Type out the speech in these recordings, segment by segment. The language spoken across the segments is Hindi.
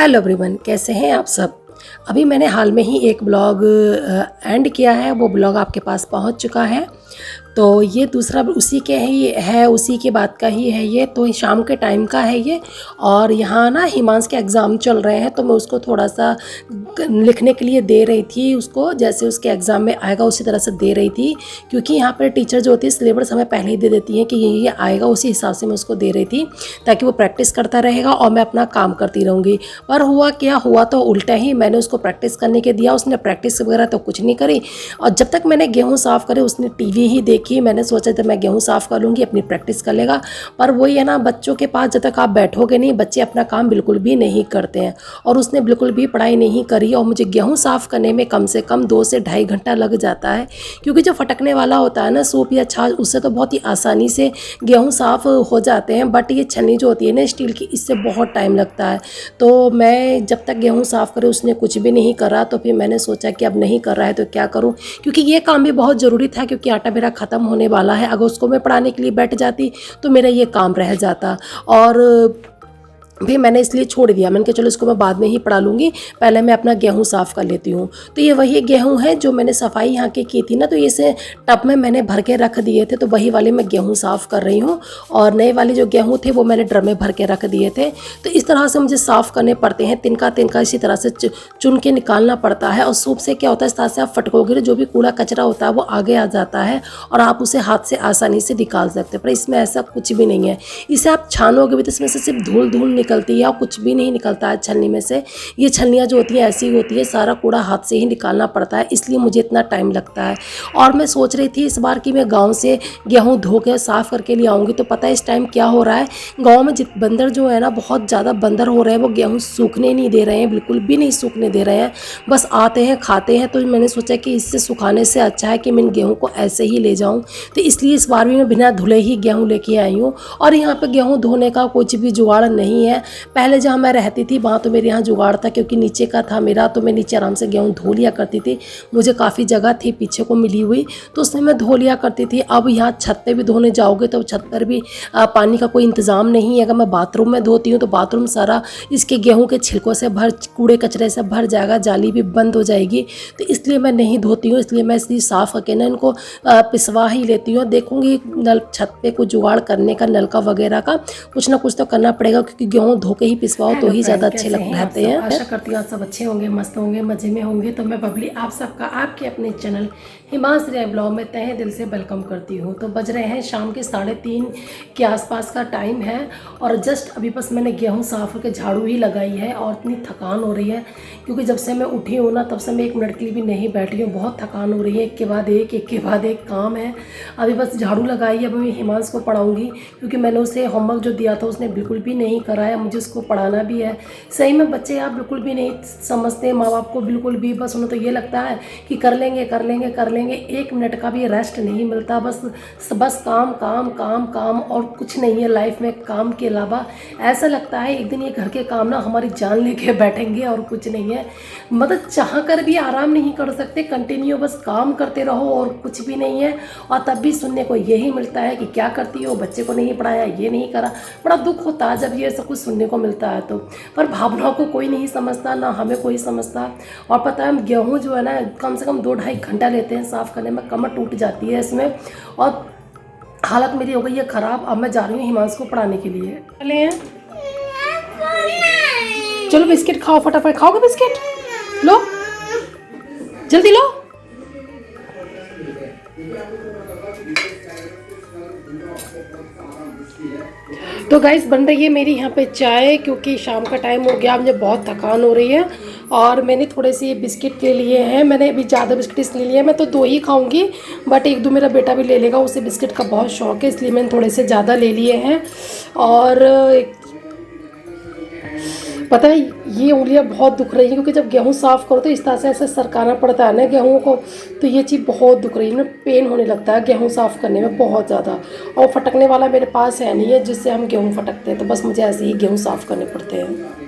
हेलो एवरीवन, कैसे हैं आप सब। अभी मैंने हाल में ही एक ब्लॉग एंड किया है, वो ब्लॉग आपके पास पहुंच चुका है। तो ये दूसरा उसी के ही है, उसी की बात का ही है। ये तो शाम के टाइम का है ये। और यहाँ ना हिमांश के एग्ज़ाम चल रहे हैं, तो मैं उसको थोड़ा सा लिखने के लिए दे रही थी उसको, जैसे उसके एग्ज़ाम में आएगा उसी तरह से दे रही थी। क्योंकि यहाँ पर टीचर जो होती है सिलेबस हमें पहले ही दे देती हैं कि ये आएगा, उसी हिसाब से मैं उसको दे रही थी ताकि वो प्रैक्टिस करता रहेगा और मैं अपना काम करती रहूँगी। पर हुआ क्या, हुआ तो उल्टा ही। मैंने उसको प्रैक्टिस करने के दिया, उसने प्रैक्टिस वगैरह तो कुछ नहीं करी। और जब तक मैंने गेहूँ साफ़ करे उसने टीवी ही देखी। मैंने सोचा जब मैं गेहूँ साफ़ कर लूँगी अपनी प्रैक्टिस कर लेगा। पर वही है ना, बच्चों के पास जब तक आप बैठोगे नहीं, बच्चे अपना काम बिल्कुल भी नहीं करते हैं। और उसने बिल्कुल भी पढ़ाई नहीं करी और मुझे गेहूँ साफ़ करने में कम से कम 2 से ढाई घंटा लग जाता है। क्योंकि जो फटकने वाला होता है ना सूप या छाछ, उससे तो बहुत ही आसानी से गेहूँ साफ़ हो जाते हैं। बट ये छन्नी जो होती है ना स्टील की, इससे बहुत टाइम लगता है। तो मैं जब तक गेहूँ साफ़ करे उसने कुछ भी नहीं करा, तो फिर मैंने सोचा कि अब नहीं कर रहा है तो क्या करूँ। क्योंकि ये काम भी बहुत ज़रूरी था, क्योंकि आटा मेरा ख़त्म होने वाला है। अगर उसको मैं पढ़ाने के लिए बैठ जाती तो मेरा ये काम रह जाता। और भी मैंने इसलिए छोड़ दिया। मैंने कहा चलो इसको मैं बाद में ही पढ़ा लूँगी, पहले मैं अपना गेहूँ साफ़ कर लेती हूँ। तो ये वही गेहूँ है जो मैंने सफाई यहाँ की थी ना, तो इसे टब में मैंने भर के रख दिए थे। तो वही वाले मैं गेहूँ साफ़ कर रही हूँ। और नए वाले जो गेहूँ थे वो मैंने ड्रम में भर के रख दिए थे। तो इस तरह से मुझे साफ़ करने पड़ते हैं, तिनका तिनका इसी तरह से चुन के निकालना पड़ता है। और सूप से क्या होता है, इस तरह से आप फटकोगे जो भी कूड़ा कचरा होता है वो आगे आ जाता है और आप उसे हाथ से आसानी से निकाल सकते हैं। पर इसमें ऐसा कुछ भी नहीं है। इसे आप छानोगे भी तो इसमें से सिर्फ धूल धूल निकलती है और कुछ भी नहीं निकलता है छलनी में से। ये छलनियाँ जो होती हैं ऐसी होती है, सारा कूड़ा हाथ से ही निकालना पड़ता है, इसलिए मुझे इतना टाइम लगता है। और मैं सोच रही थी इस बार कि मैं गांव से गेहूँ धो के साफ़ करके ले आऊँगी। तो पता है इस टाइम क्या हो रहा है, गाँव में बंदर जो है ना, बहुत ज़्यादा बंदर हो रहे हैं। वो गेहूँ सूखने नहीं दे रहे हैं, बिल्कुल भी नहीं सूखने दे रहे हैं, बस आते हैं खाते हैं। तो मैंने सोचा कि इससे सुखाने से अच्छा है कि मैं इन गेहूँ को ऐसे ही ले जाऊँ। तो इसलिए इस बार भी मैं बिना धुले ही गेहूँ लेके आई हूँ। और यहाँ पर गेहूँ धोने का कुछ भी जुगाड़ नहीं है। पहले जहाँ मैं रहती थी वहाँ तो मेरे यहाँ जुगाड़ था, क्योंकि नीचे का था मेरा, तो मैं नीचे आराम से गेहूँ धो लिया करती थी। मुझे काफ़ी जगह थी पीछे को मिली हुई, तो उसमें मैं धो लिया करती थी। अब यहाँ छत पे भी धोने जाओगे तो छत पर भी पानी का कोई इंतज़ाम नहीं है। अगर मैं बाथरूम में धोती हूँ तो बाथरूम सारा इसके गेहूँ के छिलकों से भर, कूड़े कचरे से भर जाएगा, जाली भी बंद हो जाएगी। तो इसलिए मैं नहीं धोती हूँ। इसलिए मैं इसलिए साफ़ करके ना इनको पिसवा ही लेती हूँ। देखूँगी नल छत पे कुछ जुगाड़ करने का, नलका वगैरह का कुछ ना कुछ तो करना पड़ेगा, क्योंकि गेहूँ धो के ही पिसवाओ तो ही ज़्यादा अच्छे रहते हैं। आशा करती हूँ आप सब अच्छे होंगे, मस्त होंगे, मज़े में होंगे। तो मैं बबली आप सबका आपके अपने चैनल हिमांश रिया ब्लॉग में तहे दिल से वेलकम करती हूँ। तो बज रहे हैं शाम के 3:30 के आसपास का टाइम है। और जस्ट अभी बस मैंने गेहूँ साफ़ करके झाड़ू ही लगाई है। और इतनी थकान हो रही है, क्योंकि जब से मैं उठी हूँ ना तब से मैं 1 मिनट के लिए भी नहीं बैठी हूँ। बहुत थकान हो रही है, एक के बाद एक काम है। अभी बस झाड़ू लगाई है। अब मैं हिमांश को पढ़ाऊँगी, क्योंकि मैंने उसे होमवर्क जो दिया था उसने बिल्कुल भी नहीं कराया। मुझे उसको पढ़ाना भी है। सही में बच्चे आप बिल्कुल भी नहीं समझते माँ बाप को, बिल्कुल भी। बस उन्हें तो ये लगता है कि कर लेंगे कर लेंगे कर लेंगे, 1 मिनट का भी रेस्ट नहीं मिलता। बस काम काम काम काम और कुछ नहीं है लाइफ में काम के अलावा। ऐसा लगता है एक दिन ये घर के काम ना हमारी जान लेके बैठेंगे और कुछ नहीं है। मतलब चाह कर भी आराम नहीं कर सकते, कंटिन्यू बस काम करते रहो और कुछ भी नहीं है। और तब भी सुनने को यही मिलता है कि क्या करती हो, बच्चे को नहीं पढ़ाया, ये नहीं करा। बड़ा दुख होता है जब ये सब कुछ सुनने को मिलता है तो। पर भावनाओं को कोई नहीं समझता, ना हमें कोई समझता। और पता है गेहूँ जो है ना कम से कम 2-2.5 घंटा लेते हैं साफ़ करने में, कमर टूट जाती है इसमें। और हालत मेरी हो गई है ख़राब। अब मैं जा रही हूँ हिमांश को पढ़ाने के लिए। चले हैं, चलो बिस्किट खाओ, फटाफट खाओगे बिस्किट, लो जल्दी लो। तो गाइस बन रही है मेरी यहाँ पे चाय, क्योंकि शाम का टाइम हो गया, मुझे बहुत थकान हो रही है। और मैंने थोड़े से बिस्किट ले लिए हैं। मैंने अभी ज़्यादा बिस्किट इसलिए लिए हैं, मैं तो 2 ही खाऊंगी, बट 1-2 मेरा बेटा भी ले लेगा, उसे बिस्किट का बहुत शौक है, इसलिए मैंने थोड़े से ज़्यादा ले लिए हैं। और पता है ये उंगलियां बहुत दुख रही हैं, क्योंकि जब गेहूँ साफ़ करो तो इस तरह से ऐसे सरकाना पड़ता है ना गेहूँ को, तो ये चीज़ बहुत दुख रही है। ना पेन होने लगता है गेहूँ साफ़ करने में बहुत ज़्यादा। और फटकने वाला मेरे पास है नहीं है जिससे हम गेहूँ फटकते हैं, तो बस मुझे ऐसे ही गेहूँ साफ़ करने पड़ते हैं।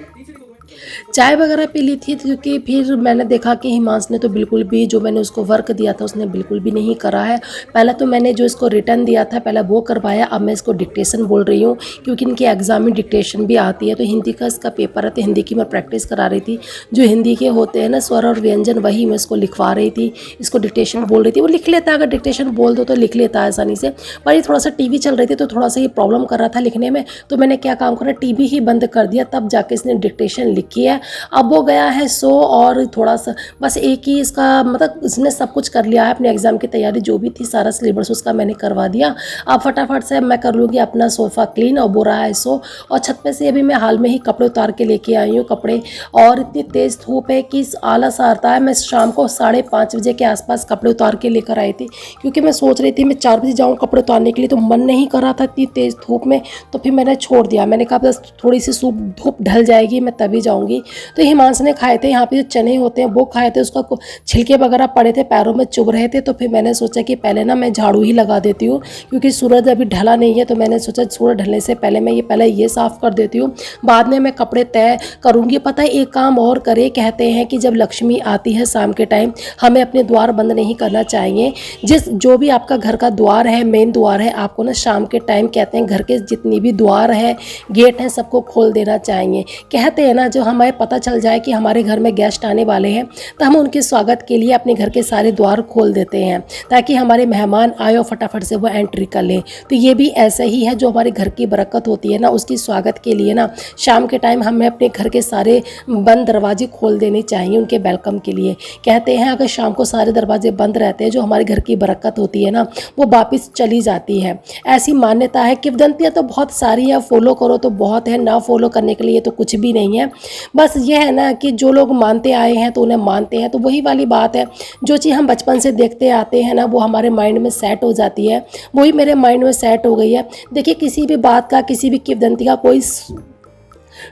चाय वगैरह पी ली थी, क्योंकि फिर मैंने देखा कि हिमांश ने तो बिल्कुल भी जो मैंने उसको वर्क दिया था उसने बिल्कुल भी नहीं करा है। पहले तो मैंने जो इसको रिटर्न दिया था पहले वो करवाया, अब मैं इसको डिक्टेशन बोल रही हूँ, क्योंकि इनके एग्जाम में डिक्टेशन भी आती है। तो हिंदी का इसका पेपर है, तो हिंदी की मैं प्रैक्टिस करा रही थी। जो हिंदी के होते हैं ना स्वर और व्यंजन, वही मैं इसको लिखवा रही थी। इसको डिक्टेशन बोल रही थी, वो लिख लेता है, अगर डिक्टेशन बोल दो तो लिख लेता है आसानी से। पर ये थोड़ा सा टीवी चल रही थी तो थोड़ा सा ये प्रॉब्लम कर रहा था लिखने में, तो मैंने क्या काम करा, टीवी ही बंद कर दिया, तब जाके इसने डिक्टेशन लिखी है। अब वो गया है सो, और थोड़ा सा बस एक ही इसका मतलब इसने सब कुछ कर लिया है, अपने एग्जाम की तैयारी जो भी थी सारा सिलेबस उसका मैंने करवा दिया। अब फटाफट से मैं कर लूँगी अपना सोफ़ा क्लीन, और बुरा है सो। और छत पे से अभी मैं हाल में ही कपड़े उतार के लेके आई हूँ कपड़े, और इतनी तेज़ धूप है कि आलस आता है। मैं शाम को 5:30 बजे के आसपास कपड़े उतार के लेकर आई थी, क्योंकि मैं सोच रही थी मैं 4 बजे जाऊँ कपड़े उतारने के लिए, तो मन नहीं कर रहा था इतनी तेज़ धूप में। तो फिर मैंने छोड़ दिया, मैंने कहा बस थोड़ी सी धूप ढल जाएगी मैं तभी जाऊँगी। तो हिमांश ने खाए थे, यहाँ पे जो चने होते हैं वो खाए थे, उसका छिलके वगैरह पड़े थे, पैरों में चुभ रहे थे। तो फिर मैंने सोचा कि पहले ना मैं झाड़ू ही लगा देती हूँ, क्योंकि सूरज अभी ढला नहीं है। तो मैंने सोचा सूरज ढलने से पहले मैं ये साफ़ कर देती हूँ, बाद में मैं कपड़े तय करूँगी। पता है एक काम और करे, कहते हैं कि जब लक्ष्मी आती है शाम के टाइम हमें अपने द्वार बंद नहीं करना चाहिए। जो भी आपका घर का द्वार है, मेन द्वार है, आपको ना शाम के टाइम कहते हैं घर के जितनी भी द्वार है, गेट हैं, सबको खोल देना चाहिए। कहते हैं ना जो हमें पता चल जाए कि हमारे घर में गेस्ट आने वाले हैं तो हम उनके स्वागत के लिए अपने घर के सारे द्वार खोल देते हैं, ताकि हमारे मेहमान आए और फटाफट से वो एंट्री कर लें। तो ये भी ऐसा ही है, जो हमारे घर की बरकत होती है ना, उसकी स्वागत के लिए ना शाम के टाइम हमें अपने घर के सारे बंद दरवाजे खोल देने चाहिए उनके वेलकम के लिए। कहते हैं अगर शाम को सारे दरवाजे बंद रहते हैं, जो हमारे घर की बरकत होती है ना वो वापस चली जाती है, ऐसी मान्यता है। किंवदंतियाँ तो बहुत सारी है, फॉलो करो तो बहुत है, ना फॉलो करने के लिए तो कुछ भी नहीं है। बस ये है ना कि जो लोग मानते आए हैं तो उन्हें मानते हैं, तो वही वाली बात है। जो चीज़ हम बचपन से देखते आते हैं ना वो हमारे माइंड में सेट हो जाती है, वही मेरे माइंड में सेट हो गई है। देखिए किसी भी बात का, किसी भी किंवदंती का कोई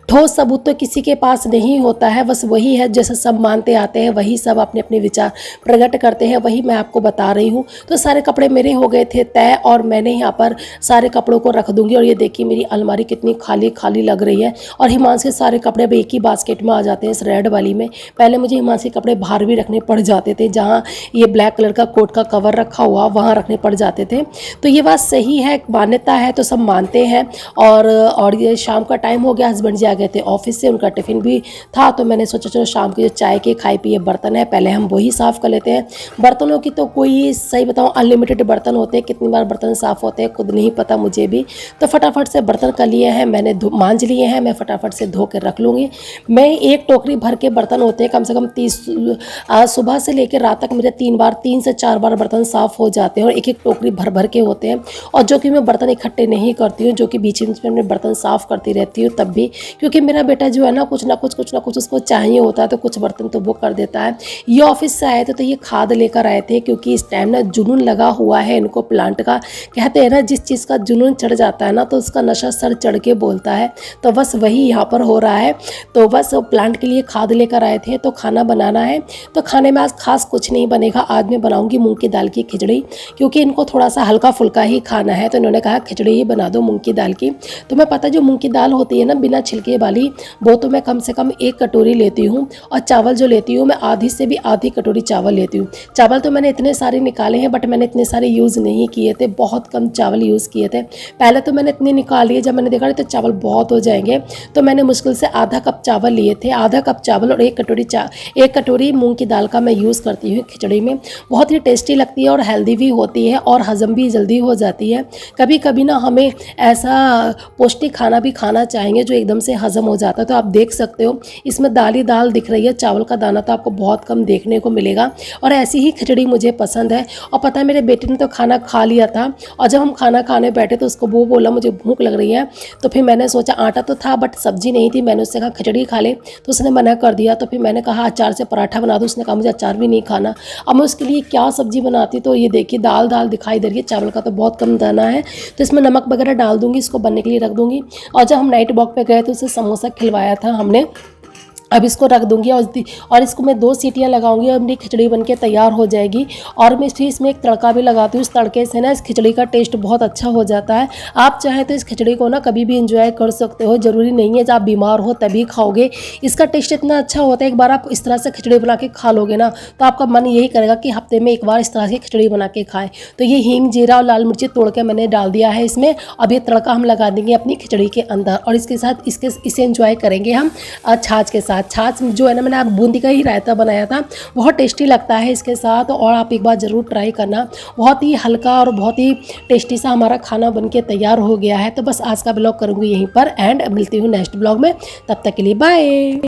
ठोस सबूत तो किसी के पास नहीं होता है, बस वही है जैसे सब मानते आते हैं, वही सब अपने अपने विचार प्रकट करते हैं, वही मैं आपको बता रही हूँ। तो सारे कपड़े मेरे हो गए थे तय, और मैंने यहाँ पर सारे कपड़ों को रख दूँगी। और ये देखिए मेरी अलमारी कितनी खाली खाली लग रही है, और हिमांश के सारे कपड़े अब एक ही बास्केट में आ जाते हैं इस रेड वाली में। पहले मुझे हिमांश के कपड़े बाहर भी रखने पड़ जाते थे, जहाँ ये ब्लैक कलर का कोट का कवर रखा हुआ वहाँ रखने पड़ जाते थे। तो ये बात सही है, मान्यता है तो सब मानते हैं। और ये शाम का टाइम हो गया, हस्बैंड जी आ गए थे ऑफिस से, उनका टिफ़िन भी था, तो मैंने सोचा चलो शाम के जो चाय के खाए पिए बर्तन है पहले हम वही साफ़ कर लेते हैं। बर्तनों की तो कोई सही बताऊँ अनलिमिटेड बर्तन होते हैं, कितनी बार बर्तन साफ़ होते हैं खुद नहीं पता मुझे भी। तो फटाफट से बर्तन कर लिए हैं मैंने, मांज लिए हैं, मैं फटाफट से धो के रख लूँगी। मैं एक टोकरी भर के बर्तन होते हैं कम से कम 30, आज सुबह से लेकर रात तक मेरे 3 से 4 बार बर्तन साफ़ हो जाते हैं, और एक एक टोकरी भर भर के होते हैं। और जो कि मैं बर्तन इकट्ठे नहीं करती हूँ, जो कि बीच बीच में मैं बर्तन साफ़ करती रहती हूँ तब भी, क्योंकि मेरा बेटा जो है ना कुछ ना कुछ उसको चाहिए होता है, तो कुछ बर्तन तो वो कर देता है। ये ऑफिस से आए थे तो ये खाद लेकर आए थे, क्योंकि इस टाइम ना जुनून लगा हुआ है इनको प्लांट का। कहते हैं ना जिस चीज़ का जुनून चढ़ जाता है ना तो उसका नशा सर चढ़ के बोलता है, तो बस वही यहाँ पर हो रहा है। तो बस प्लांट के लिए खाद लेकर आए थे, तो खाना बनाना है। तो खाने में आज खास कुछ नहीं बनेगा, आज मैं बनाऊँगी मूँग की दाल की खिचड़ी, क्योंकि इनको थोड़ा सा हल्का फुल्का ही खाना है। तो इन्होंने कहा खिचड़ी ही बना दो मूँग की दाल की। तो मैं पता जो मूँग की दाल होती है ना बिना छिलके वाली, वो तो मैं कम से कम 1 कटोरी लेती हूँ, और चावल जो लेती हूँ मैं आधी से भी आधी कटोरी चावल लेती हूँ। चावल तो मैंने इतने सारे निकाले हैं, बट मैंने इतने सारे यूज़ नहीं किए थे, बहुत कम चावल यूज़ किए थे। पहले तो मैंने इतने निकाल लिए, जब मैंने देखा तो चावल बहुत हो जाएंगे, तो मैंने मुश्किल से आधा कप चावल लिए थे। आधा कप चावल और 1 कटोरी मूँग की दाल का मैं यूज़ करती हूँ खिचड़ी में। बहुत ही टेस्टी लगती है और हेल्दी भी होती है, और हज़म भी जल्दी हो जाती है। कभी कभी ना हमें ऐसा पौष्टिक खाना भी खाना चाहिए जो एकदम से हज़म हो जाता है। तो आप देख सकते हो इसमें दाल ही दाल दिख रही है, चावल का दाना तो आपको बहुत कम देखने को मिलेगा। और ऐसी ही खिचड़ी मुझे पसंद है। और पता है मेरे बेटे ने तो खाना खा लिया था, और जब हम खाना खाने बैठे तो उसको वो बोला मुझे भूख लग रही है। तो फिर मैंने सोचा आटा तो था बट सब्जी नहीं थी, मैंने उससे कहा खिचड़ी खा ले, तो उसने मना कर दिया। तो फिर मैंने कहा अचार से पराठा बना दो, उसने कहा मुझे अचार भी नहीं खाना। अब मैं उसके लिए क्या सब्जी बनाती, तो ये देखिए दाल दाल दिखाई दे रही है, चावल का तो बहुत कम दाना है, तो इसमें नमक वगैरह डाल दूंगी, इसको बनने के लिए रख दूंगी। और जब हम नाइट वॉक पे गए तो उसे समोसा खिलवाया था हमने, अब इसको रख दूंगी और इसको मैं 2 सीटियां लगाऊंगी और मेरी खिचड़ी बनके तैयार हो जाएगी। और मैं फिर इसमें एक तड़का भी लगाती हूँ। इस तड़के से ना इस खिचड़ी का टेस्ट बहुत अच्छा हो जाता है। आप चाहें तो इस खिचड़ी को ना कभी भी इंजॉय कर सकते हो, ज़रूरी नहीं है जब आप बीमार हो तभी खाओगे। इसका टेस्ट इतना अच्छा होता है, एक बार आप इस तरह से खिचड़ी बना के खा लोगे ना तो आपका मन यही करेगा कि हफ्ते में एक बार इस तरह की खिचड़ी बना के खाएं। तो ये हींग, जीरा और लाल मिर्ची तोड़ के मैंने डाल दिया है इसमें। अब ये तड़का हम लगा देंगे अपनी खिचड़ी के अंदर और इसके साथ इसे एंजॉय करेंगे हम छाछ के साथ। छाछ जो है ना, मैंने बूंदी का ही रायता बनाया था, बहुत टेस्टी लगता है इसके साथ और आप एक बार ज़रूर ट्राई करना। बहुत ही हल्का और बहुत ही टेस्टी सा हमारा खाना बनके तैयार हो गया है। तो बस आज का ब्लॉग करूँगी यहीं पर एंड मिलती हूँ नेक्स्ट ब्लॉग में। तब तक के लिए बाय।